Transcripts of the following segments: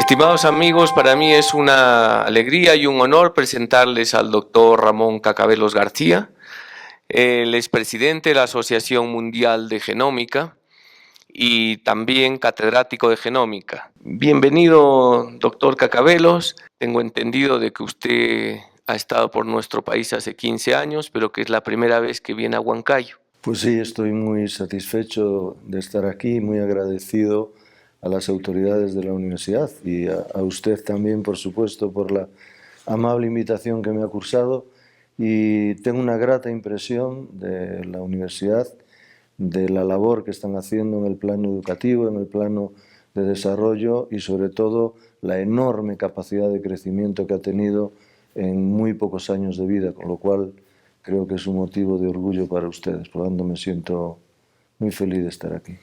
Estimados amigos, para mí es una alegría y un honor presentarles al doctor Ramón Cacabelos García. Él es presidente de la Asociación Mundial de Genómica y también catedrático de genómica. Bienvenido, doctor Cacabelos. Tengo entendido de que usted ha estado por nuestro país hace 15 años, pero que es la primera vez que viene a Huancayo. Pues sí, estoy muy satisfecho de estar aquí, muy agradecido a las autoridades de la universidad y a usted también, por supuesto, por la amable invitación que me ha cursado, y tengo una grata impresión de la universidad, de la labor que están haciendo en el plano educativo, en el plano de desarrollo y sobre todo la enorme capacidad de crecimiento que ha tenido en muy pocos años de vida, con lo cual creo que es un motivo de orgullo para ustedes. Por lo tanto, me siento muy feliz de estar aquí.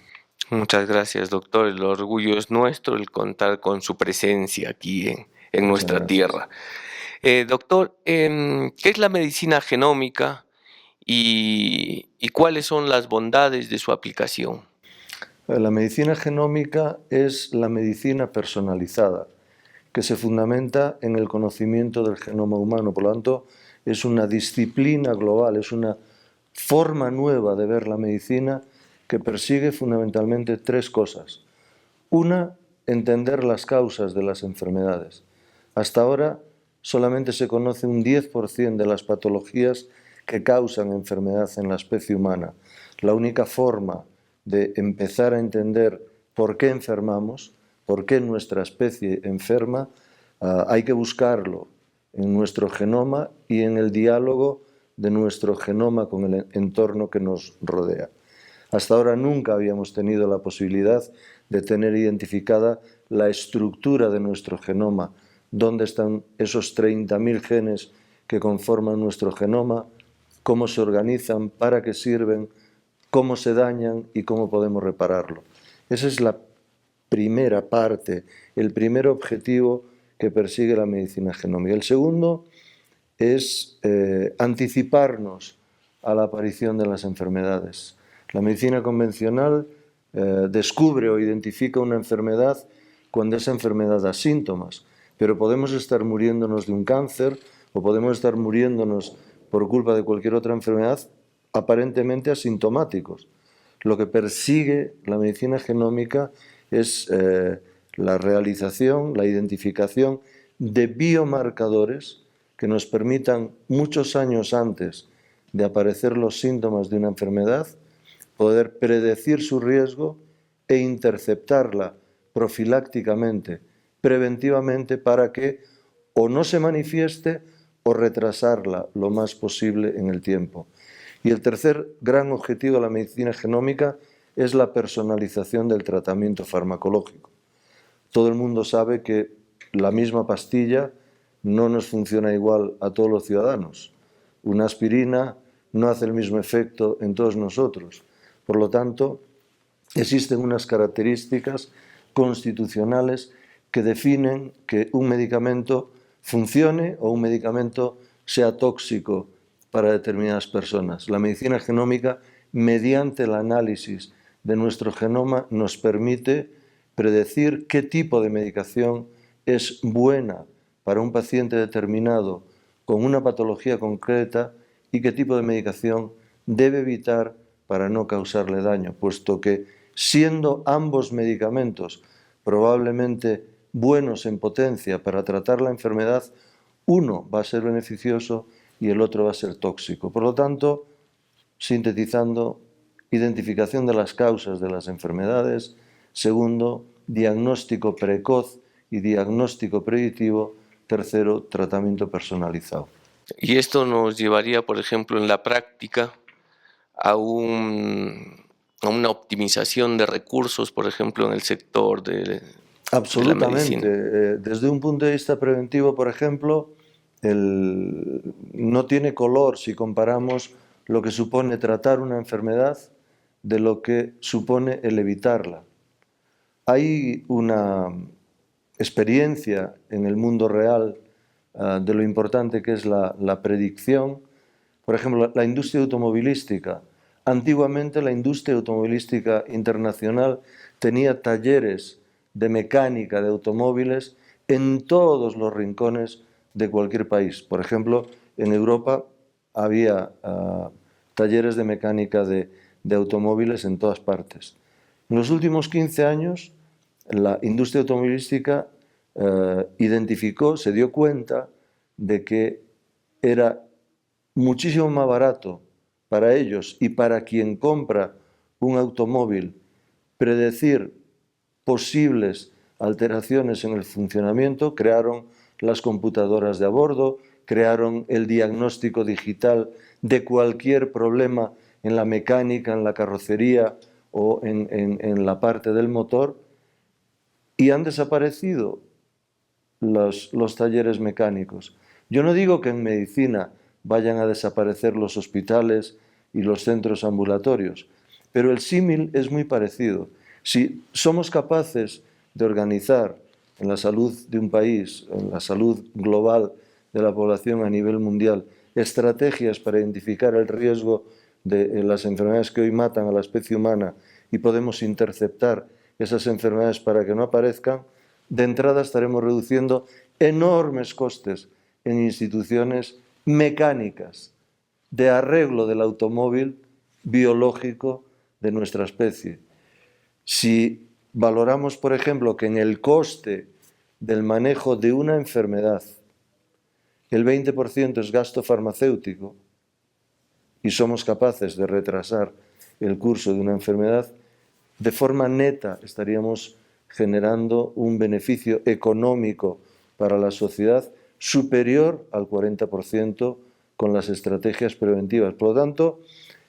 Muchas gracias, doctor. El orgullo es nuestro, el contar con su presencia aquí en nuestra tierra. Doctor, ¿qué es la medicina genómica y cuáles son las bondades de su aplicación? La medicina genómica es la medicina personalizada, que se fundamenta en el conocimiento del genoma humano. Por lo tanto, es una disciplina global, es una forma nueva de ver la medicina que persigue fundamentalmente tres cosas. Una, entender las causas de las enfermedades. Hasta ahora solamente se conoce un 10% de las patologías que causan enfermedad en la especie humana. La única forma de empezar a entender por qué enfermamos, por qué nuestra especie enferma, hay que buscarlo en nuestro genoma y en el diálogo de nuestro genoma con el entorno que nos rodea. Hasta ahora nunca habíamos tenido la posibilidad de tener identificada la estructura de nuestro genoma, dónde están esos 30.000 genes que conforman nuestro genoma, cómo se organizan, para qué sirven, cómo se dañan y cómo podemos repararlo. Esa es la primera parte, el primer objetivo que persigue la medicina genómica. El segundo es anticiparnos a la aparición de las enfermedades. La medicina convencional descubre o identifica una enfermedad cuando esa enfermedad da síntomas, pero podemos estar muriéndonos de un cáncer o podemos estar muriéndonos por culpa de cualquier otra enfermedad aparentemente asintomáticos. Lo que persigue la medicina genómica es la realización, la identificación de biomarcadores que nos permitan, muchos años antes de aparecer los síntomas de una enfermedad, poder predecir su riesgo e interceptarla profilácticamente, preventivamente, para que o no se manifieste o retrasarla lo más posible en el tiempo. Y el tercer gran objetivo de la medicina genómica es la personalización del tratamiento farmacológico. Todo el mundo sabe que la misma pastilla no nos funciona igual a todos los ciudadanos. Una aspirina no hace el mismo efecto en todos nosotros. Por lo tanto, existen unas características constitucionales que definen que un medicamento funcione o un medicamento sea tóxico para determinadas personas. La medicina genómica, mediante el análisis de nuestro genoma, nos permite predecir qué tipo de medicación es buena para un paciente determinado con una patología concreta y qué tipo de medicación debe evitar para no causarle daño, puesto que, siendo ambos medicamentos probablemente buenos en potencia para tratar la enfermedad, uno va a ser beneficioso y el otro va a ser tóxico. Por lo tanto, sintetizando, identificación de las causas de las enfermedades. Segundo, diagnóstico precoz y diagnóstico predictivo. Tercero, tratamiento personalizado. Y esto nos llevaría, por ejemplo, en la práctica a una optimización de recursos, por ejemplo, en el sector de la medicina. Desde un punto de vista preventivo, por ejemplo, no tiene color si comparamos lo que supone tratar una enfermedad de lo que supone el evitarla. Hay una experiencia en el mundo real de lo importante que es la predicción. Por ejemplo, la industria automovilística. Antiguamente la industria automovilística internacional tenía talleres de mecánica de automóviles en todos los rincones de cualquier país. Por ejemplo, en Europa había talleres de mecánica de automóviles en todas partes. En los últimos 15 años, la industria automovilística identificó, se dio cuenta de que era muchísimo más barato para ellos y para quien compra un automóvil predecir posibles alteraciones en el funcionamiento. Crearon las computadoras de a bordo, crearon el diagnóstico digital de cualquier problema en la mecánica, en la carrocería o en la parte del motor, y han desaparecido los talleres mecánicos. Yo no digo que en medicina vayan a desaparecer los hospitales y los centros ambulatorios, pero el símil es muy parecido. Si somos capaces de organizar en la salud de un país, en la salud global de la población a nivel mundial, estrategias para identificar el riesgo de las enfermedades que hoy matan a la especie humana y podemos interceptar esas enfermedades para que no aparezcan, de entrada estaremos reduciendo enormes costes en instituciones mecánicas de arreglo del automóvil biológico de nuestra especie. Si valoramos, por ejemplo, que en el coste del manejo de una enfermedad el 20% es gasto farmacéutico y somos capaces de retrasar el curso de una enfermedad, de forma neta estaríamos generando un beneficio económico para la sociedad superior al 40% con las estrategias preventivas. Por lo tanto,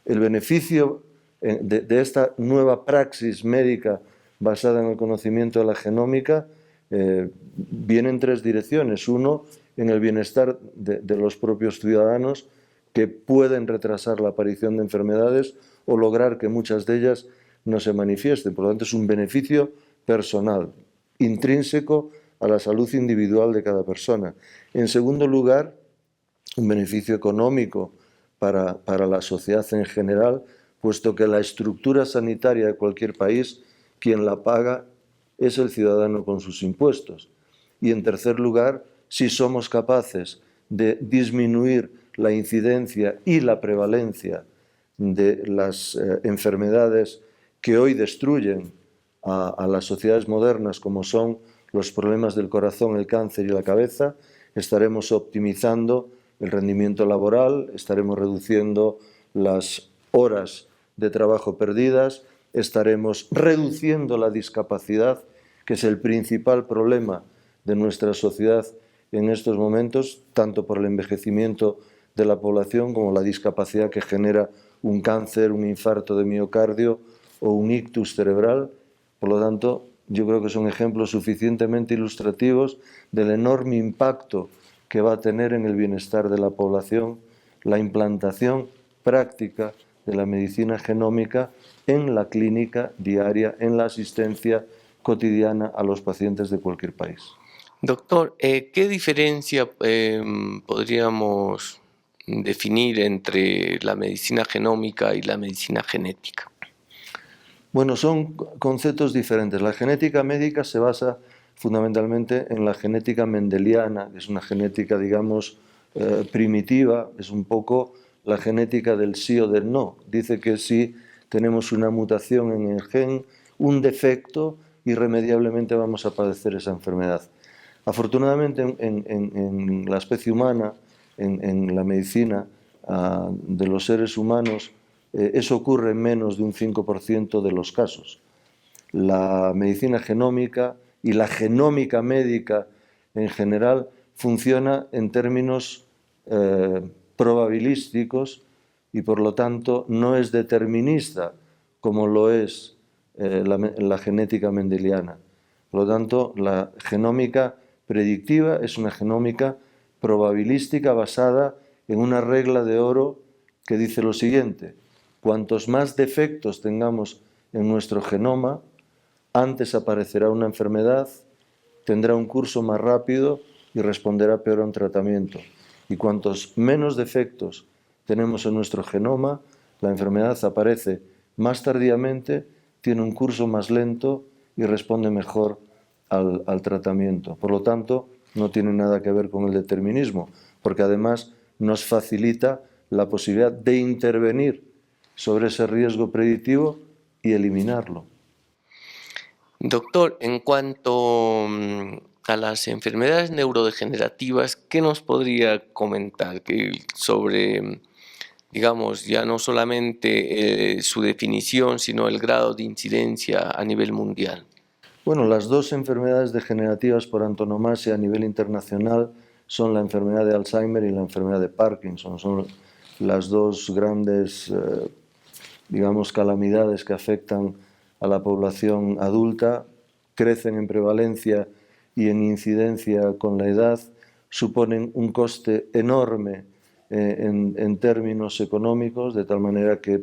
el beneficio de esta nueva praxis médica basada en el conocimiento de la genómica viene en tres direcciones. Uno, en el bienestar de los propios ciudadanos, que pueden retrasar la aparición de enfermedades o lograr que muchas de ellas no se manifiesten. Por lo tanto, es un beneficio personal, intrínseco a la salud individual de cada persona. En segundo lugar, un beneficio económico para la sociedad en general, puesto que la estructura sanitaria de cualquier país, quien la paga es el ciudadano con sus impuestos. Y en tercer lugar, si somos capaces de disminuir la incidencia y la prevalencia de las enfermedades que hoy destruyen a las sociedades modernas, como son los problemas del corazón, el cáncer y la cabeza, estaremos optimizando el rendimiento laboral, estaremos reduciendo las horas de trabajo perdidas, estaremos reduciendo la discapacidad, que es el principal problema de nuestra sociedad en estos momentos, tanto por el envejecimiento de la población como la discapacidad que genera un cáncer, un infarto de miocardio o un ictus cerebral. Por lo tanto, yo creo que son ejemplos suficientemente ilustrativos del enorme impacto que va a tener en el bienestar de la población la implantación práctica de la medicina genómica en la clínica diaria, en la asistencia cotidiana a los pacientes de cualquier país. Doctor, ¿qué diferencia podríamos definir entre la medicina genómica y la medicina genética? Bueno, son conceptos diferentes. La genética médica se basa fundamentalmente en la genética mendeliana, que es una genética, digamos, primitiva, es un poco la genética del sí o del no. Dice que si tenemos una mutación en el gen, un defecto, irremediablemente vamos a padecer esa enfermedad. Afortunadamente, en la especie humana, en la medicina de los seres humanos, eso ocurre en menos de un 5% de los casos. La medicina genómica y la genómica médica en general funciona en términos probabilísticos y por lo tanto no es determinista como lo es la genética mendeliana. Por lo tanto, la genómica predictiva es una genómica probabilística basada en una regla de oro que dice lo siguiente: cuantos más defectos tengamos en nuestro genoma, antes aparecerá una enfermedad, tendrá un curso más rápido y responderá peor a un tratamiento. Y cuantos menos defectos tenemos en nuestro genoma, la enfermedad aparece más tardíamente, tiene un curso más lento y responde mejor al tratamiento. Por lo tanto, no tiene nada que ver con el determinismo, porque además nos facilita la posibilidad de intervenir sobre ese riesgo predictivo y eliminarlo. Doctor, en cuanto a las enfermedades neurodegenerativas, ¿qué nos podría comentar sobre, digamos, ya no solamente su definición, sino el grado de incidencia a nivel mundial? Bueno, las dos enfermedades degenerativas por antonomasia a nivel internacional son la enfermedad de Alzheimer y la enfermedad de Parkinson. Son las dos grandes, digamos, calamidades que afectan a la población adulta, crecen en prevalencia y en incidencia con la edad, suponen un coste enorme en términos económicos, de tal manera que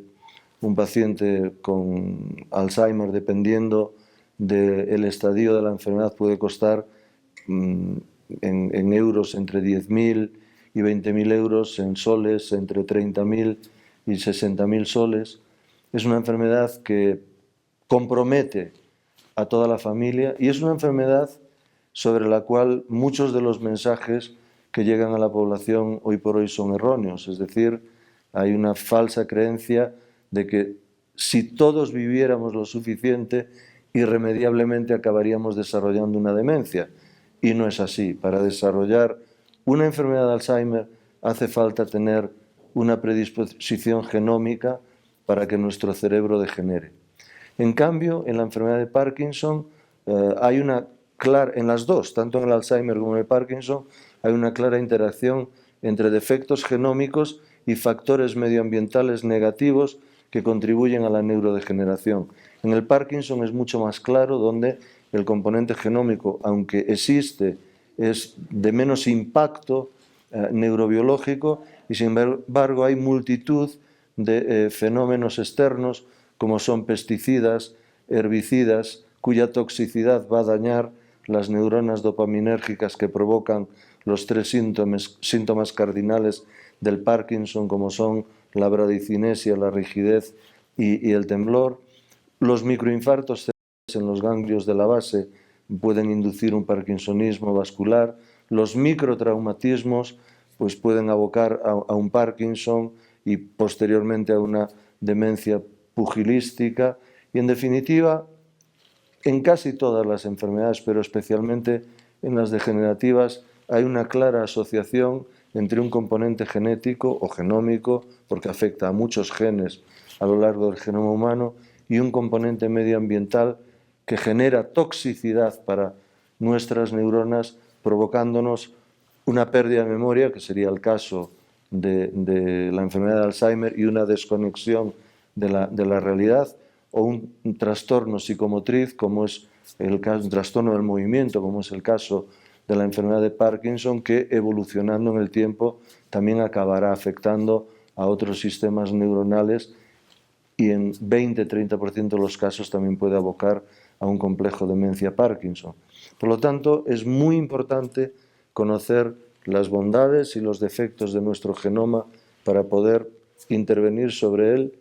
un paciente con Alzheimer, dependiendo del estadio de la enfermedad, puede costar en euros entre 10.000 y 20.000 euros, en soles entre 30.000 y 60.000 soles. Es una enfermedad que compromete a toda la familia y es una enfermedad sobre la cual muchos de los mensajes que llegan a la población hoy por hoy son erróneos. Es decir, hay una falsa creencia de que si todos viviéramos lo suficiente, irremediablemente acabaríamos desarrollando una demencia. Y no es así. Para desarrollar una enfermedad de Alzheimer hace falta tener una predisposición genómica para que nuestro cerebro degenere. En cambio, en la enfermedad de Parkinson hay una clara, en las dos, tanto en el Alzheimer como en el Parkinson, hay una clara interacción entre defectos genómicos y factores medioambientales negativos que contribuyen a la neurodegeneración. En el Parkinson es mucho más claro, donde el componente genómico, aunque existe, es de menos impacto neurobiológico y sin embargo hay multitud de fenómenos externos como son pesticidas, herbicidas, cuya toxicidad va a dañar las neuronas dopaminérgicas que provocan los tres síntomas cardinales del Parkinson, como son la bradicinesia, la rigidez y el temblor. Los microinfartos en los ganglios de la base pueden inducir un parkinsonismo vascular. Los microtraumatismos pues, pueden abocar a un Parkinson y posteriormente a una demencia pugilística. Y en definitiva, en casi todas las enfermedades, pero especialmente en las degenerativas, hay una clara asociación entre un componente genético o genómico, porque afecta a muchos genes a lo largo del genoma humano, y un componente medioambiental que genera toxicidad para nuestras neuronas, provocándonos una pérdida de memoria, que sería el caso de la enfermedad de Alzheimer, y una desconexión de la realidad, o un trastorno psicomotriz, como es el caso, un trastorno del movimiento, como es el caso de la enfermedad de Parkinson, que evolucionando en el tiempo también acabará afectando a otros sistemas neuronales y en 20-30% de los casos también puede abocar a un complejo demencia Parkinson. Por lo tanto, es muy importante conocer las bondades y los defectos de nuestro genoma para poder intervenir sobre él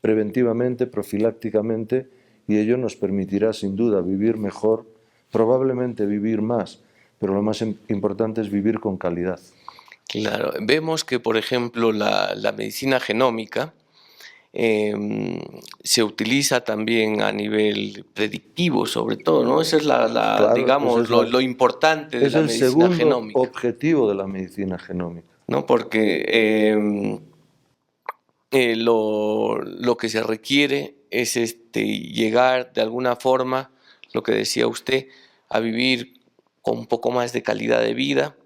preventivamente, profilácticamente, y ello nos permitirá sin duda vivir mejor, probablemente vivir más, pero lo más importante es vivir con calidad. Claro, vemos que, por ejemplo, la medicina genómica se utiliza también a nivel predictivo, sobre todo, ¿no? Esa es Claro, digamos, lo importante de es la el medicina segundo genómica, objetivo de la medicina genómica. ¿no? Porque lo que se requiere es llegar de alguna forma, lo que decía usted, a vivir con un poco más de calidad de vida,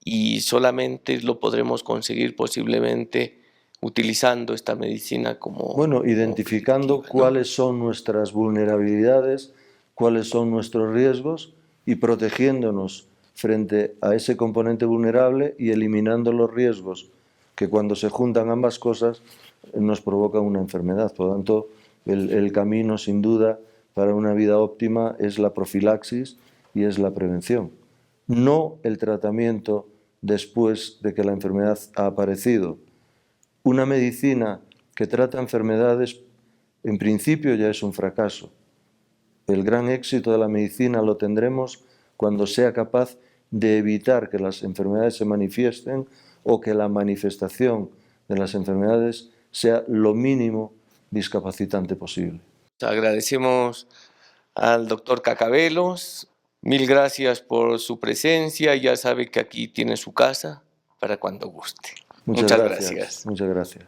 y solamente lo podremos conseguir posiblemente utilizando esta medicina Bueno, como identificando predictiva, ¿no? cuáles son nuestras vulnerabilidades, cuáles son nuestros riesgos y protegiéndonos frente a ese componente vulnerable y eliminando los riesgos que cuando se juntan ambas cosas nos provocan una enfermedad. Por lo tanto, el camino sin duda para una vida óptima es la profilaxis y es la prevención, no el tratamiento después de que la enfermedad ha aparecido. Una medicina que trata enfermedades, en principio ya es un fracaso. El gran éxito de la medicina lo tendremos cuando sea capaz de evitar que las enfermedades se manifiesten o que la manifestación de las enfermedades sea lo mínimo discapacitante posible. Agradecemos al doctor Cacabelos. Mil gracias por su presencia. Ya sabe que aquí tiene su casa para cuando guste. Muchas gracias. Muchas gracias.